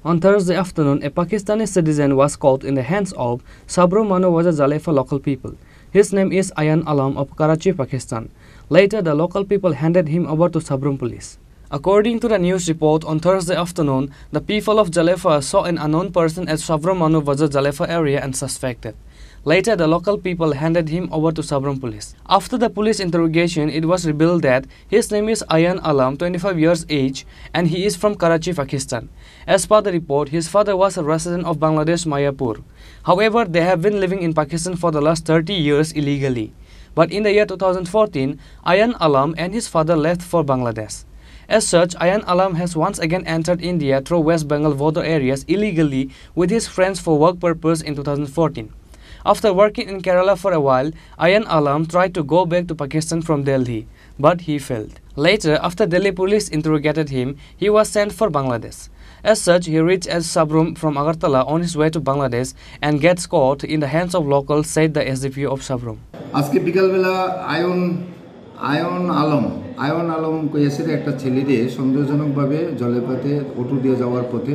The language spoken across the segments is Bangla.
On Thursday afternoon, a Pakistani citizen was caught in the hands of Sabrum Manuwaza Zalefa local people. His name is Ayan Alam of Karachi, Pakistan. Later, the local people handed him over to Sabrum police. According to the news report, on Thursday afternoon, the people of Zalefa saw an unknown person at Sabrum Manuwaza Zalefa area and suspected. Later, the local people handed him over to Sabrum police. After the police interrogation, it was revealed that his name is Ayan Alam, 25 years age, and he is from Karachi, Pakistan. As per the report, his father was a resident of Bangladesh, Mayapur. However, they have been living in Pakistan for the last 30 years illegally. But in the year 2014, Ayan Alam and his father left for Bangladesh. As such, Ayan Alam has once again entered India through West Bengal border areas illegally with his friends for work purpose in 2014. After working in Kerala for a while, Ayan Alam tried to go back to Pakistan from Delhi, but he failed. Later, after Delhi police interrogated him, he was sent for Bangladesh. As such, he reached as Sabrum from Agartala on his way to Bangladesh and gets caught in the hands of locals, said the SDPO of Sabrum. আজকে বিকালবেলা আয়ন আলম কইয়াছে একটা ছেলেরে সন্দেহজনকভাবে জলেপাতে অটো দিয়ে যাওয়ার পথে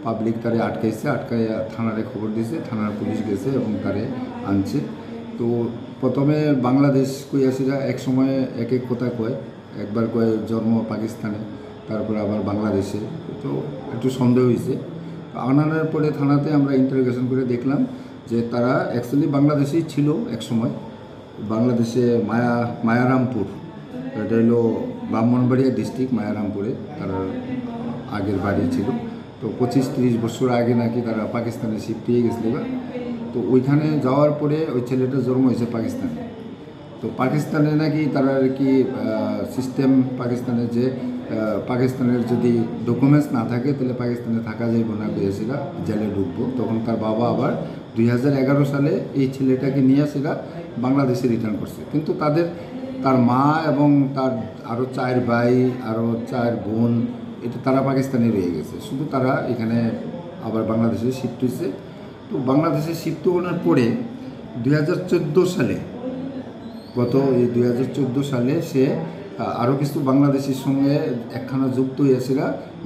পাবলিক তারে আটকাইয়া থানারে খবর দিয়েছে, থানার পুলিশ গেছে এবং তারে আনছে। তো প্রথমে বাংলাদেশ কইয়াছিরা এক সময় এক কথা কয়, একবার কয় জন্ম পাকিস্তানে, তারপর আবার বাংলাদেশে। তো একটু সন্দেহ হয়েছে। আনানোর পরে থানাতে আমরা ইন্টারোগেশন করে দেখলাম যে তারা অ্যাকচুয়ালি বাংলাদেশেই ছিল এক সময়। বাংলাদেশে মায়ারামপুর, এটা হলো ব্রাহ্মণবাড়িয়া ডিস্ট্রিক্ট, মায়ারামপুরে তার আগের বাড়ি ছিল। তো 25-30 বছর আগে নাকি তারা পাকিস্তানে শিফট হয়ে গেছিল। তো ওইখানে যাওয়ার পরে ওই ছেলেটার জন্ম হয়েছে পাকিস্তানে। তো পাকিস্তানে নাকি তারা আর কি সিস্টেম, পাকিস্তানের যে পাকিস্তানের যদি ডকুমেন্টস না থাকে তাহলে পাকিস্তানে থাকা যাইব না, পেয়েছিল জেলে ঢুকবো। তখন তার বাবা আবার 2011 সালে এই ছেলেটাকে নিয়ে আসেরা বাংলাদেশে রিটার্ন করছে। কিন্তু তার মা এবং তার আরও 4 ভাই, আরও 4 বোন, এটা তারা পাকিস্তানে রয়ে গেছে। শুধু তারা এখানে আবার বাংলাদেশে শিফট হয়েছে। তো বাংলাদেশে শিফট হওয়ার পরে 2014 সালে, গত এই 2014 সালে সে আরও কিছু বাংলাদেশের সঙ্গে একখানা যুক্ত হয়েছিল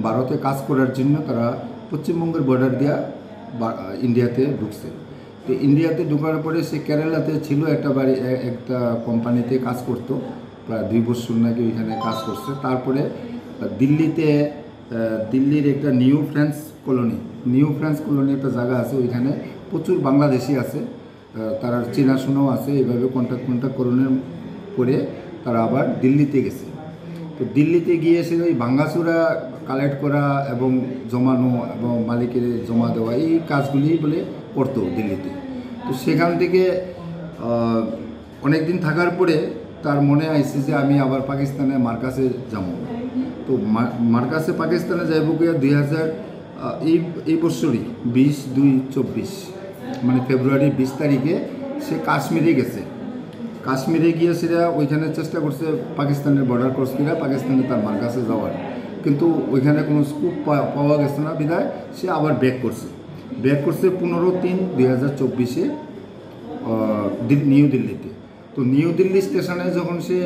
ভারতে কাজ করার জন্য। তারা পশ্চিমবঙ্গের বর্ডার দিয়া ইন্ডিয়াতে ঢুকছে। তো ইন্ডিয়াতে ঢোকার পরে সে কেরালাতে ছিল একটা কোম্পানিতে কাজ করতো, প্রায় 2 বছর নাকি ওইখানে কাজ করছে। তারপরে দিল্লির একটা নিউ ফ্রান্স কলোনি একটা জায়গা আছে, ওইখানে প্রচুর বাংলাদেশি আছে, তারা চেনাশোনাও আছে। এইভাবে কন্ট্যাক্ট করানোর পরে তারা আবার দিল্লিতে গেছে। তো দিল্লিতে গিয়ে সে ওই ভাঙ্গাচুরা কালেক্ট করা এবং জমানো এবং মালিকের জমা দেওয়া, এই কাজগুলি বলে করতো দিল্লিতে। তো সেখান থেকে অনেক দিন থাকার পরে তার মনে আইছে যে আমি আবার পাকিস্তানে মার্কাসে যাব। তো মার্কাসে পাকিস্তানে যাইব গিয়া 2000 এই বছরই 20/2/24 মানে ফেব্রুয়ারি 20 তারিখে সে কাশ্মীরে গেছে। কাশ্মীরে গিয়ে সেটা ওইখানে চেষ্টা করছে পাকিস্তানের বর্ডার ক্রস করে পাকিস্তানে তার মার্কাসে যাওয়ার, কিন্তু ওইখানে কোনো স্কুপ পাওয়া গেছে না, বিধায় সে আবার ব্যাক করছে 15/3/2024 নিউ দিল্লিতে। তো নিউ দিল্লি স্টেশনে যখন সে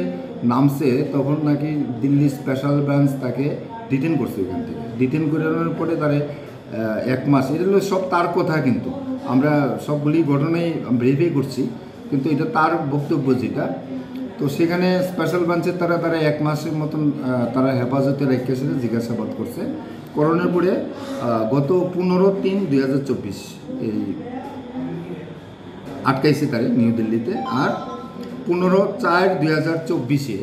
নামছে তখন নাকি দিল্লি স্পেশাল ব্রাঞ্চ তাকে ডিটেন করছে। ওইখান থেকে ডিটেন করানোর পরে তারে 1 মাস, এটা হলো সব তার কথা, কিন্তু আমরা সবগুলি ঘটনাই ভেরিফাই করছি, কিন্তু এটা তার বক্তব্য যেটা। তো সেখানে স্পেশাল ব্রাঞ্চের তারা 1 মাসের মতন তারা হেফাজতে রেখেছিল, জিজ্ঞাসাবাদ করছে। করোনার পরে গত 15/3/2024 এই আটকাইছে তারে নিউ দিল্লিতে। আর 15/4/2024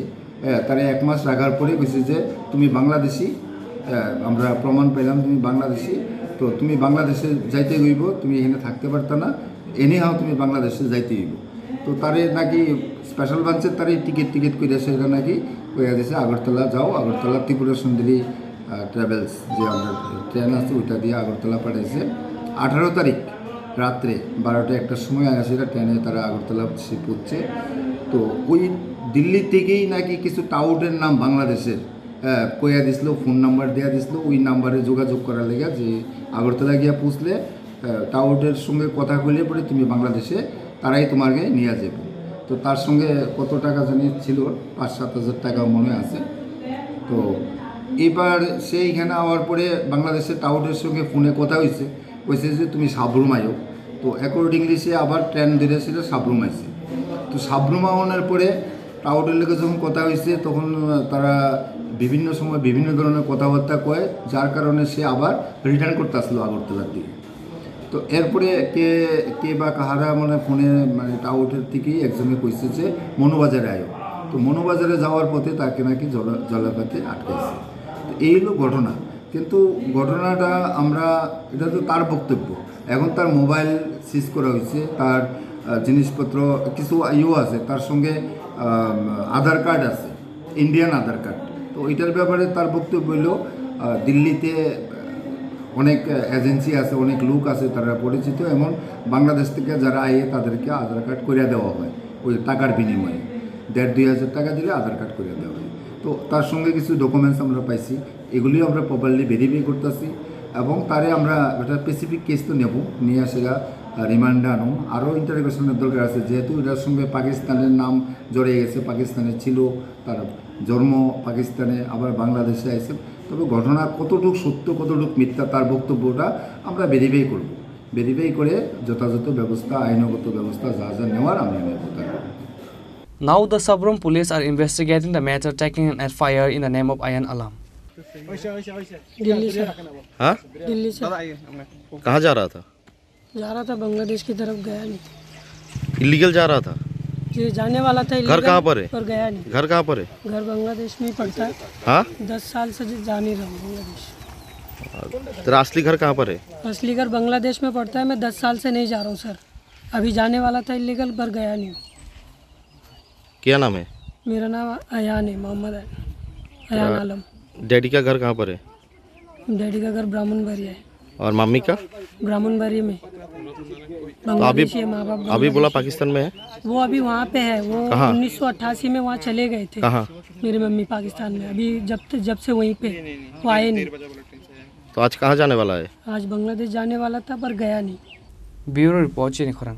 তারা 1 মাস রাখার পরে কইছে যে তুমি বাংলাদেশি, আমরা প্রমাণ পেলাম তুমি বাংলাদেশি, তো তুমি বাংলাদেশে যাইতে হইব, তুমি এখানে থাকতে পারত না, এনিহাও তুমি বাংলাদেশে যাইতে হইব। তো তারে নাকি স্পেশাল ব্রাঞ্চের তারে টিকিট করে সেটা নাকি কইয়া দিয়েছে আগরতলা যাও, আগরতলা ত্রিপুরা সুন্দরী ট্রাভেলস যে আমাদের ট্রেন আছে ওইটা দিয়ে আগরতলা পাঠাইছে। 18 তারিখ রাত্রে 12টা-1টার সময় সেটা ট্রেনে তারা আগরতলা পৌঁছছে। তো ওই দিল্লি থেকেই নাকি কিছু টাউটের নাম বাংলাদেশের কইয়া দিছিল, ফোন নাম্বার দেওয়া দিছিল, ওই নাম্বারে যোগাযোগ করার লেগে যে আগরতলা গিয়া পৌঁছলে টাউটের সঙ্গে কথা কইলে পরে তুমি বাংলাদেশে তারাই তোমাকে নিয়ে যাবে। তো তার সঙ্গে কত টাকা জানি ছিল, 5-7 হাজার টাকা মনে আছে। তো এবার সে এখানে আওয়ার পরে বাংলাদেশের টাউটের সঙ্গে ফোনে কথা হয়েছে যে তুমি সাবরুম আয়ো। তো অ্যাকর্ডিংলি সে আবার ট্রেন ধরেছিল সাবরুম আইছে। তো সাবরুম আওয়ানোর পরে টাউটের লোকে যখন কথা হয়েছে তখন তারা বিভিন্ন সময় বিভিন্ন ধরনের কথাবার্তা কয়, যার কারণে সে আবার রিটার্ন করতে আসলো আগরতলার দিকে। তো এরপরে কে কে বা কাহারা মানে ফোনে মানে টাউটের থেকেই একজনে কইছে যে মনোবাজারে আয়ো। তো মনোবাজারে যাওয়ার পথে তাকে নাকি জলাপাতে আটকাইছে। তো এই হলো ঘটনা। কিন্তু ঘটনাটা আমরা এটা তো তার বক্তব্য। এখন তার মোবাইল সিজ করা হয়েছে, তার জিনিসপত্র কিছু ইউ আছে, তার সঙ্গে আধার কার্ড আছে, ইন্ডিয়ান আধার কার্ড। তো ওইটার ব্যাপারে তার বক্তব্য হইল দিল্লিতে অনেক এজেন্সি আছে, অনেক লোক আছে, তারা পরিচিত, এমন বাংলাদেশ থেকে যারা আইয়ে তাদেরকে আধার কার্ড করিয়া দেওয়া হয় ওই টাকার বিনিময়ে। 1,500-2,000 টাকা দিলে আধার কার্ড করিয়া দেওয়া হয়। তো তার সঙ্গে কিছু ডকুমেন্টস আমরা পাইছি, এগুলিও আমরা প্রপারলি ভেরিফাই করতেছি এবং তারে আমরা একটা স্পেসিফিক কেস তো নেব, নিয়ে আসেগা রিমান্ডে আনো। আরও ইন্টারোগেশনের দরকার আছে, যেহেতু এটার সঙ্গে পাকিস্তানের নাম জড়িয়ে গেছে, পাকিস্তানে ছিল, তার জন্ম পাকিস্তানে, আবার বাংলাদেশে আছে। তবে ঘটনা কতটুকু সত্য কতটুকু মিথ্যা তার বক্তব্যটা আমরা ভেরিফাই করব। ভেরিফাই করে যথাযথ ব্যবস্থা, আইনগত ব্যবস্থা যা যা নেওয়ার আমরা নেব। Now the Sabrum police are investigating the matter, taking an FIR in the name of Ayan Alam. Delhi से। हाँ, दिल्ली से कहाँ जा रहा था बांग्लादेश की तरफ, गया नहीं। इलीगल जा रहा था। ये जाने वाला था घर illegal, कहाँ पर है? पर गया नहीं। घर कहाँ पर है? घर बांग्लादेश में ही पड़ता है। हाँ, 10 साल से जा नहीं रहा हूँ बांग्लादेश। तेरा असली घर कहाँ पर है? असली घर बांग्लादेश में पड़ता है। मैं 10 साल से नहीं जा रहा हूँ सर। अभी जाने वाला था इलीगल, पर गया नहीं। क्या नाम है? मेरा नाम अयान है, मोहम्मद अयान आलम। डैडी का घर कहाँ पर है? डैडी का घर ब्राह्मणबाड़ी है। और मम्मी का? ब्राह्मणबाड़ी में। तो बांग्लादेशी है, माँ बाप अभी बोला पाकिस्तान में है। वो अभी वहाँ पे है। वो कहाँ? 1988 में वहाँ चले गए थे। कहाँ? मेरी मम्मी पाकिस्तान में। अभी जब से वहीं पे वो आए नहीं। तो आज कहाँ जाने वाला है? आज बांग्लादेश जाने वाला था, पर गया नहीं। Bureau report, Jenny Khoran.